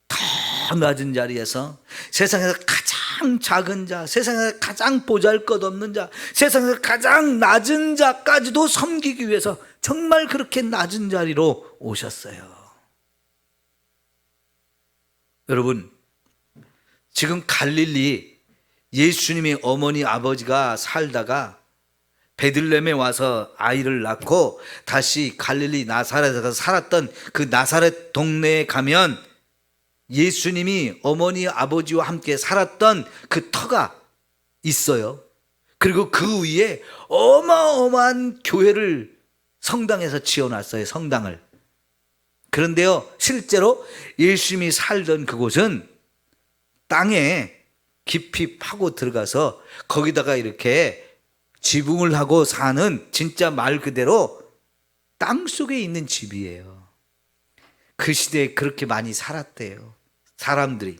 더 낮은 자리에서 세상에서 가장 작은 자, 세상에서 가장 보잘것없는 자, 세상에서 가장 낮은 자까지도 섬기기 위해서 정말 그렇게 낮은 자리로 오셨어요. 여러분, 지금 갈릴리 예수님의 어머니 아버지가 살다가 베들레헴에 와서 아이를 낳고 다시 갈릴리 나사렛에서 살았던 그 나사렛 동네에 가면 예수님이 어머니 아버지와 함께 살았던 그 터가 있어요. 그리고 그 위에 어마어마한 교회를 성당에서 지어놨어요. 성당을. 그런데요, 실제로 예수님이 살던 그곳은 땅에 깊이 파고 들어가서 거기다가 이렇게 지붕을 하고 사는, 진짜 말 그대로 땅 속에 있는 집이에요. 그 시대에 그렇게 많이 살았대요, 사람들이.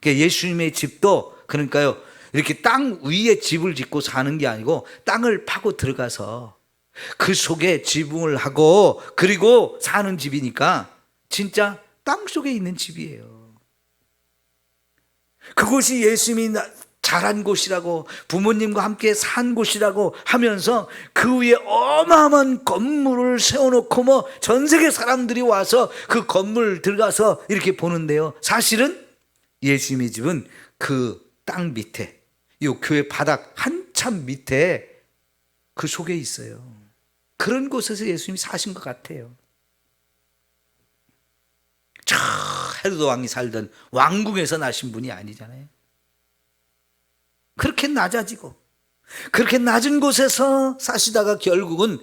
그러니까 예수님의 집도, 그러니까요, 이렇게 땅 위에 집을 짓고 사는 게 아니고 땅을 파고 들어가서 그 속에 지붕을 하고 그리고 사는 집이니까 진짜 땅 속에 있는 집이에요. 그곳이 예수님이 자란 곳이라고, 부모님과 함께 산 곳이라고 하면서 그 위에 어마어마한 건물을 세워놓고 뭐 전 세계 사람들이 와서 그 건물 들어가서 이렇게 보는데요, 사실은 예수님의 집은 그 땅 밑에, 이 교회 바닥 한참 밑에 그 속에 있어요. 그런 곳에서 예수님이 사신 것 같아요. 저 헤로드 왕이 살던 왕궁에서 나신 분이 아니잖아요. 그렇게 낮아지고 그렇게 낮은 곳에서 사시다가 결국은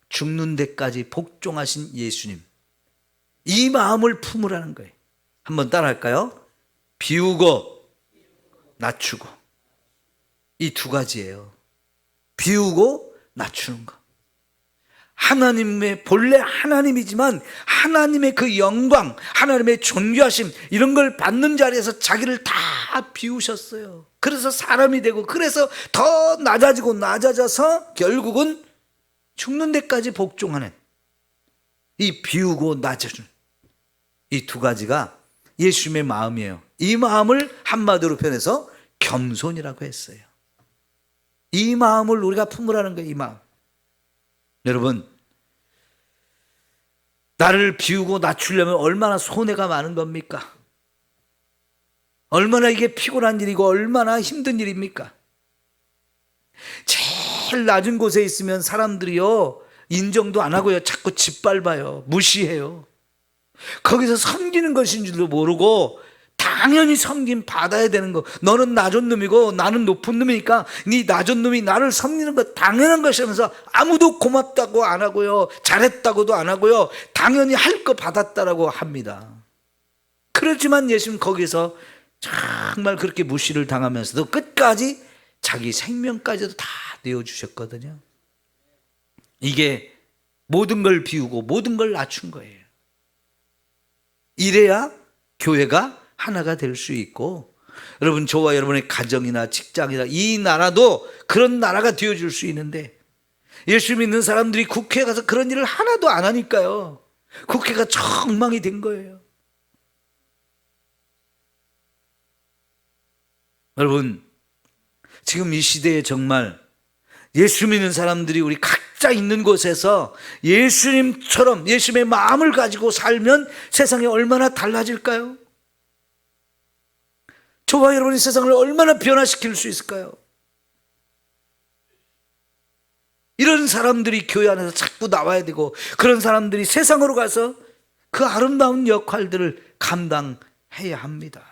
죽는 데까지 복종하신 예수님, 이 마음을 품으라는 거예요. 한번 따라할까요? 비우고 낮추고, 이 두 가지예요. 비우고 낮추는 거. 하나님의, 본래 하나님이지만 하나님의 그 영광, 하나님의 존귀하심 이런 걸 받는 자리에서 자기를 다 비우셨어요. 그래서 사람이 되고, 그래서 더 낮아져서 결국은 죽는 데까지 복종하는, 이 비우고 낮아주는 이 두 가지가 예수님의 마음이에요. 이 마음을 한마디로 표현해서 겸손이라고 했어요. 이 마음을 우리가 품으라는 거예요. 이 마음. 여러분, 나를 비우고 낮추려면 얼마나 손해가 많은 겁니까? 얼마나 이게 피곤한 일이고 얼마나 힘든 일입니까? 제일 낮은 곳에 있으면 사람들이요, 인정도 안 하고요, 자꾸 짓밟아요, 무시해요. 거기서 섬기는 것인 줄도 모르고 당연히 섬김 받아야 되는 거, 너는 낮은 놈이고 나는 높은 놈이니까 네 낮은 놈이 나를 섬기는 거 당연한 것이면서 아무도 고맙다고 안 하고요, 잘했다고도 안 하고요, 당연히 할 거 받았다라고 합니다. 그렇지만 예수님 거기서 정말 그렇게 무시를 당하면서도 끝까지 자기 생명까지도 다 내어주셨거든요. 이게 모든 걸 비우고 모든 걸 낮춘 거예요. 이래야 교회가 하나가 될 수 있고, 여러분, 저와 여러분의 가정이나 직장이나 이 나라도 그런 나라가 되어줄 수 있는데, 예수 믿는 사람들이 국회에 가서 그런 일을 하나도 안 하니까요, 국회가 엉망이 된 거예요. 여러분, 지금 이 시대에 정말 예수 믿는 사람들이 우리 각자 있는 곳에서 예수님처럼 예수님의 마음을 가지고 살면 세상이 얼마나 달라질까요? 저와 여러분이 세상을 얼마나 변화시킬 수 있을까요? 이런 사람들이 교회 안에서 자꾸 나와야 되고, 그런 사람들이 세상으로 가서 그 아름다운 역할들을 감당해야 합니다.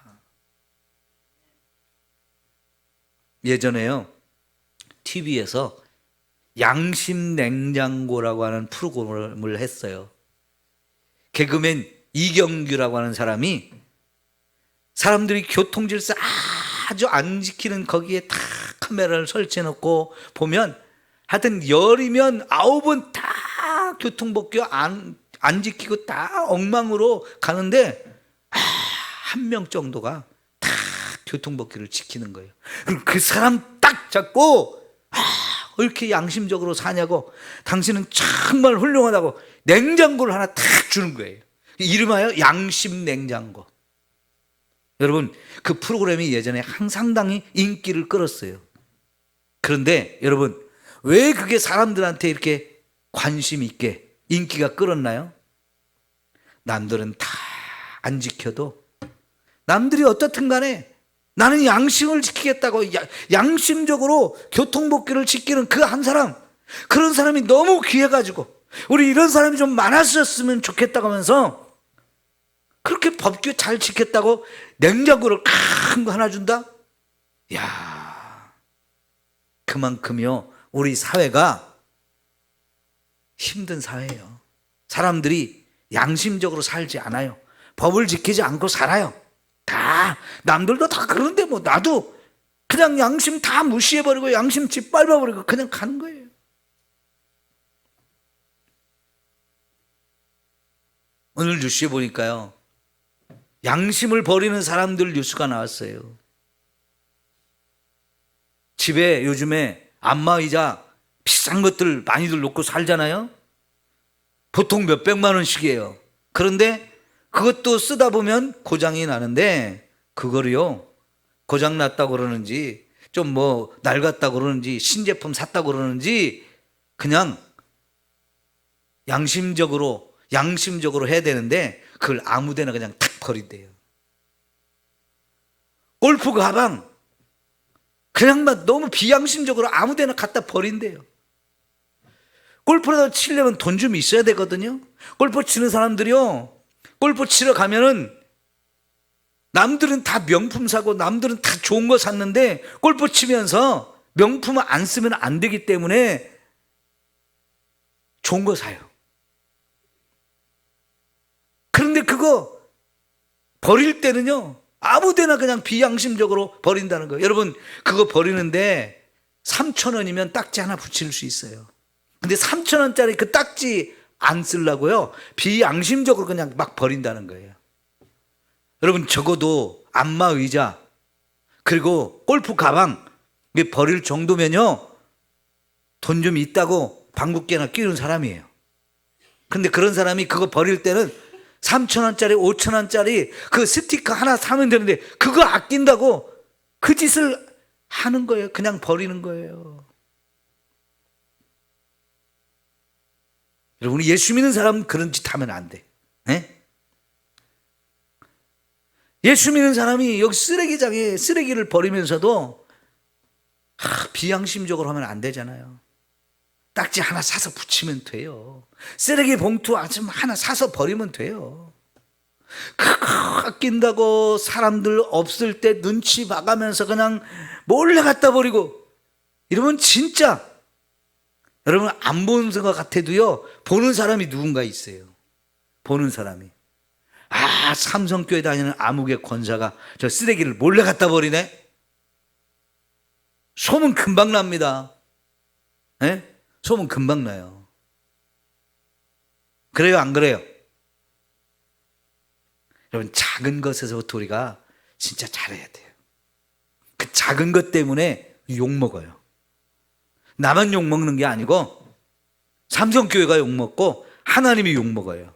예전에요, TV에서 양심 냉장고라고 하는 프로그램을 했어요. 개그맨 이경규라고 하는 사람이 사람들이 교통질서 아주 안 지키는 거기에 다 카메라를 설치해 놓고 보면, 하여튼 열이면 9번 다 교통법규 안 지키고 다 엉망으로 가는데, 한 명 정도가 다 교통법규를 지키는 거예요. 그럼 그 사람 딱 잡고, 왜 이렇게 양심적으로 사냐고, 당신은 정말 훌륭하다고 냉장고를 하나 탁 주는 거예요. 이름하여 양심 냉장고. 여러분, 그 프로그램이 예전에 상당히 인기를 끌었어요. 그런데 여러분, 왜 그게 사람들한테 이렇게 관심 있게 인기가 끌었나요? 남들은 다 안 지켜도, 남들이 어떻든 간에 나는 양심을 지키겠다고 양심적으로 교통법규를 지키는 그 한 사람, 그런 사람이 너무 귀해가지고 우리 이런 사람이 좀 많았었으면 좋겠다고 하면서 그렇게 법규 잘 지켰다고 냉장고를 큰 거 하나 준다? 야, 그만큼요 우리 사회가 힘든 사회예요. 사람들이 양심적으로 살지 않아요. 법을 지키지 않고 살아요. 다 남들도 다 그러는데 뭐 나도 그냥 양심 다 무시해버리고 양심 짓밟아버리고 그냥 가는 거예요. 오늘 뉴스에 보니까요, 양심을 버리는 사람들 뉴스가 나왔어요. 집에 요즘에 안마의자 비싼 것들 많이들 놓고 살잖아요. 보통 몇백만 원씩이에요. 그런데 그것도 쓰다 보면 고장이 나는데, 그거를요 고장 났다고 그러는지 좀 뭐 낡았다고 그러는지 신제품 샀다고 그러는지 그냥 양심적으로 해야 되는데 그걸 아무데나 그냥 탁 버린대요. 골프 가방 그냥 막 너무 비양심적으로 아무데나 갖다 버린대요. 골프라도 치려면 돈 좀 있어야 되거든요. 골프 치는 사람들이요, 골프 치러 가면은 남들은 다 명품 사고 남들은 다 좋은 거 샀는데 골프 치면서 명품을 안 쓰면 안 되기 때문에 좋은 거 사요. 그런데 그거 버릴 때는요 아무데나 그냥 비양심적으로 버린다는 거예요. 여러분, 그거 버리는데 3,000원이면 딱지 하나 붙일 수 있어요. 근데 3,000원짜리 그 딱지 안 쓰려고요 비양심적으로 그냥 막 버린다는 거예요. 여러분, 적어도 안마의자 그리고 골프 가방 버릴 정도면요 돈 좀 있다고 방귀깨나 끼는 사람이에요. 그런데 그런 사람이 그거 버릴 때는 3,000원짜리 5,000원짜리 그 스티커 하나 사면 되는데 그거 아낀다고 그 짓을 하는 거예요. 그냥 버리는 거예요. 여러분, 예수 믿는 사람은 그런 짓 하면 안 돼. 네? 예수 믿는 사람이 여기 쓰레기장에 쓰레기를 버리면서도 비양심적으로 하면 안 되잖아요. 딱지 하나 사서 붙이면 돼요. 쓰레기 봉투 하나 사서 버리면 돼요. 그거 아낀다고 사람들 없을 때 눈치 봐가면서 그냥 몰래 갖다 버리고 이러면 진짜 여러분 안 보는 것 같아도요 보는 사람이 누군가 있어요. 보는 사람이 삼성교회 다니는 암흑의 권사가 저 쓰레기를 몰래 갖다 버리네. 소문 금방 납니다. 예? 소문 금방 나요. 그래요, 안 그래요? 여러분, 작은 것에서부터 우리가 진짜 잘해야 돼요. 그 작은 것 때문에 욕먹어요. 나만 욕먹는 게 아니고 삼성교회가 욕먹고 하나님이 욕먹어요.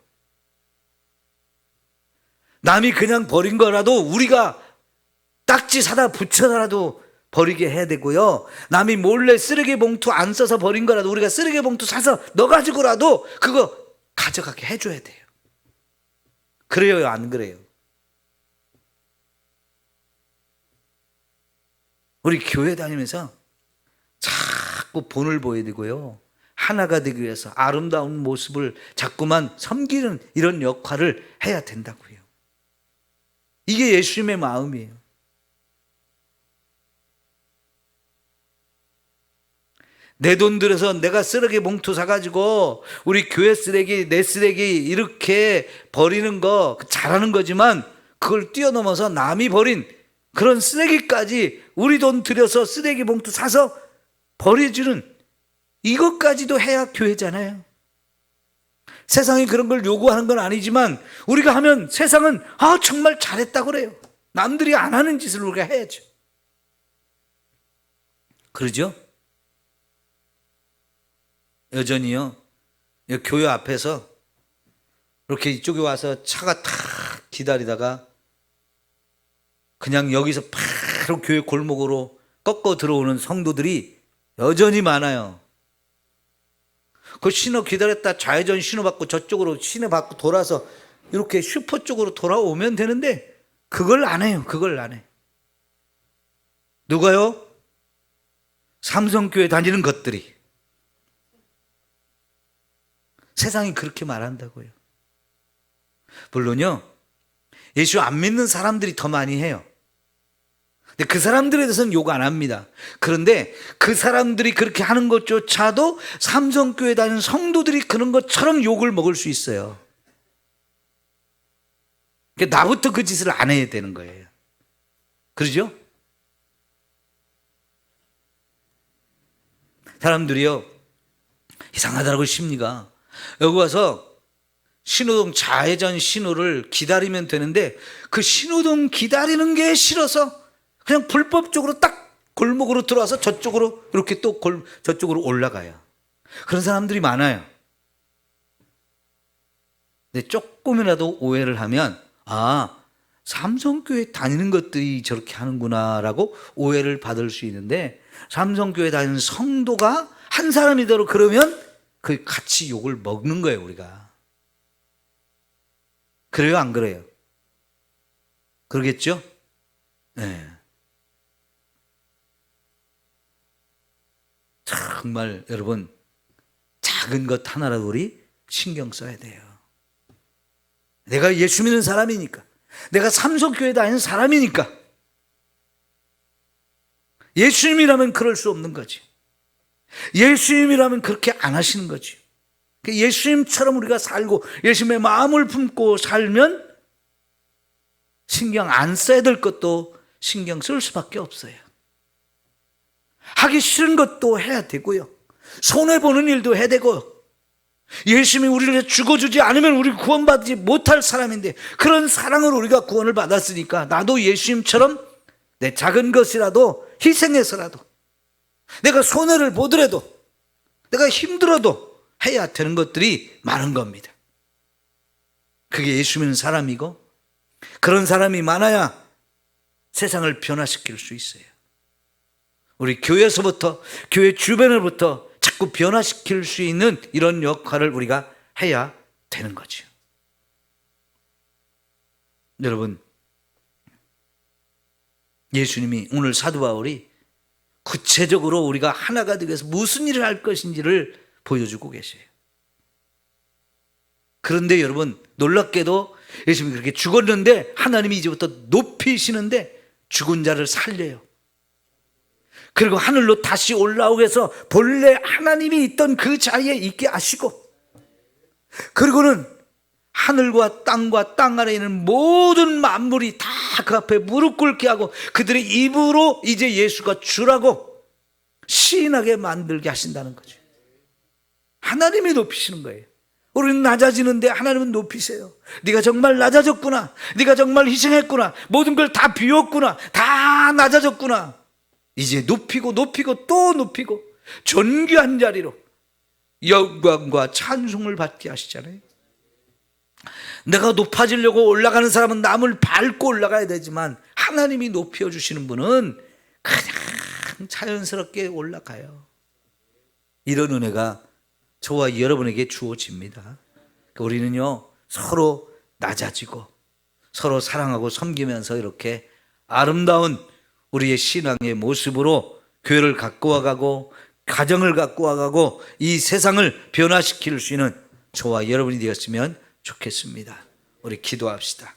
남이 그냥 버린 거라도 우리가 딱지 사다 붙여서라도 버리게 해야 되고요. 남이 몰래 쓰레기 봉투 안 써서 버린 거라도 우리가 쓰레기 봉투 사서 넣어가지고라도 그거 가져가게 해줘야 돼요. 그래요, 안 그래요? 우리 교회 다니면서 자꾸 본을 보여야 되고요. 하나가 되기 위해서 아름다운 모습을 자꾸만 섬기는 이런 역할을 해야 된다고요. 이게 예수님의 마음이에요. 내 돈 들여서 내가 쓰레기 봉투 사가지고 우리 교회 쓰레기, 내 쓰레기 이렇게 버리는 거 잘하는 거지만 그걸 뛰어넘어서 남이 버린 그런 쓰레기까지 우리 돈 들여서 쓰레기 봉투 사서 버려주는 이것까지도 해야 교회잖아요. 세상이 그런 걸 요구하는 건 아니지만 우리가 하면 세상은 정말 잘했다고 그래요. 남들이 안 하는 짓을 우리가 해야죠. 그러죠? 여전히요, 교회 앞에서 이렇게 이쪽에 와서 차가 탁 기다리다가 그냥 여기서 바로 교회 골목으로 꺾어 들어오는 성도들이 여전히 많아요. 그 신호 기다렸다 좌회전 신호 받고 저쪽으로 신호 받고 돌아서 이렇게 슈퍼 쪽으로 돌아오면 되는데 그걸 안 해요. 그걸 안 해. 누가요? 삼성교회 다니는 것들이. 세상이 그렇게 말한다고요. 물론요, 예수 안 믿는 사람들이 더 많이 해요. 근데 그 사람들에 대해서는 욕 안 합니다. 그런데 그 사람들이 그렇게 하는 것조차도 삼성교회 다니는 성도들이 그런 것처럼 욕을 먹을 수 있어요. 그러니까 나부터 그 짓을 안 해야 되는 거예요. 그러죠? 사람들이요, 이상하다고 심리가 여기 와서 신호등 좌회전 신호를 기다리면 되는데 그 신호등 기다리는 게 싫어서 그냥 불법적으로 딱 골목으로 들어와서 저쪽으로 이렇게 또 저쪽으로 올라가요. 그런 사람들이 많아요. 근데 조금이라도 오해를 하면 삼성교회 다니는 것들이 저렇게 하는구나라고 오해를 받을 수 있는데 삼성교회 다니는 성도가 한 사람이대로 그러면 그 같이 욕을 먹는 거예요, 우리가. 그래요, 안 그래요? 그러겠죠? 네. 정말 여러분, 작은 것 하나라도 우리 신경 써야 돼요. 내가 예수 믿는 사람이니까, 내가 삼성교회 다니는 사람이니까 예수님이라면 그럴 수 없는 거지. 예수님이라면 그렇게 안 하시는 거지. 예수님처럼 우리가 살고 예수님의 마음을 품고 살면 신경 안 써야 될 것도 신경 쓸 수밖에 없어요. 하기 싫은 것도 해야 되고요, 손해보는 일도 해야 되고, 예수님이 우리를 죽어주지 않으면 우리 구원받지 못할 사람인데 그런 사랑으로 우리가 구원을 받았으니까 나도 예수님처럼 내 작은 것이라도 희생해서라도 내가 손해를 보더라도 내가 힘들어도 해야 되는 것들이 많은 겁니다. 그게 예수 믿는 사람이고, 그런 사람이 많아야 세상을 변화시킬 수 있어요. 우리 교회에서부터, 교회 주변으로부터 자꾸 변화시킬 수 있는 이런 역할을 우리가 해야 되는 거죠. 여러분, 예수님이 오늘 사도 바울이 구체적으로 우리가 하나가 되기 위해서 무슨 일을 할 것인지를 보여주고 계세요. 그런데 여러분, 놀랍게도 예수님이 그렇게 죽었는데 하나님이 이제부터 높이시는데 죽은 자를 살려요. 그리고 하늘로 다시 올라오게 해서 본래 하나님이 있던 그 자리에 있게 하시고, 그리고는 하늘과 땅과 땅 아래 있는 모든 만물이 다 그 앞에 무릎 꿇게 하고 그들의 입으로 이제 예수가 주라고 시인하게 만들게 하신다는 거죠. 하나님이 높이시는 거예요. 우리는 낮아지는데 하나님은 높이세요. 네가 정말 낮아졌구나. 네가 정말 희생했구나. 모든 걸 다 비웠구나. 다 낮아졌구나. 이제 높이고 높이고 또 높이고 존귀한 자리로 영광과 찬송을 받게 하시잖아요. 내가 높아지려고 올라가는 사람은 남을 밟고 올라가야 되지만 하나님이 높여주시는 분은 그냥 자연스럽게 올라가요. 이런 은혜가 저와 여러분에게 주어집니다. 우리는요 서로 낮아지고 서로 사랑하고 섬기면서 이렇게 아름다운 우리의 신앙의 모습으로 교회를 갖고 와가고 가정을 갖고 와가고 이 세상을 변화시킬 수 있는 저와 여러분이 되었으면 좋겠습니다. 우리 기도합시다.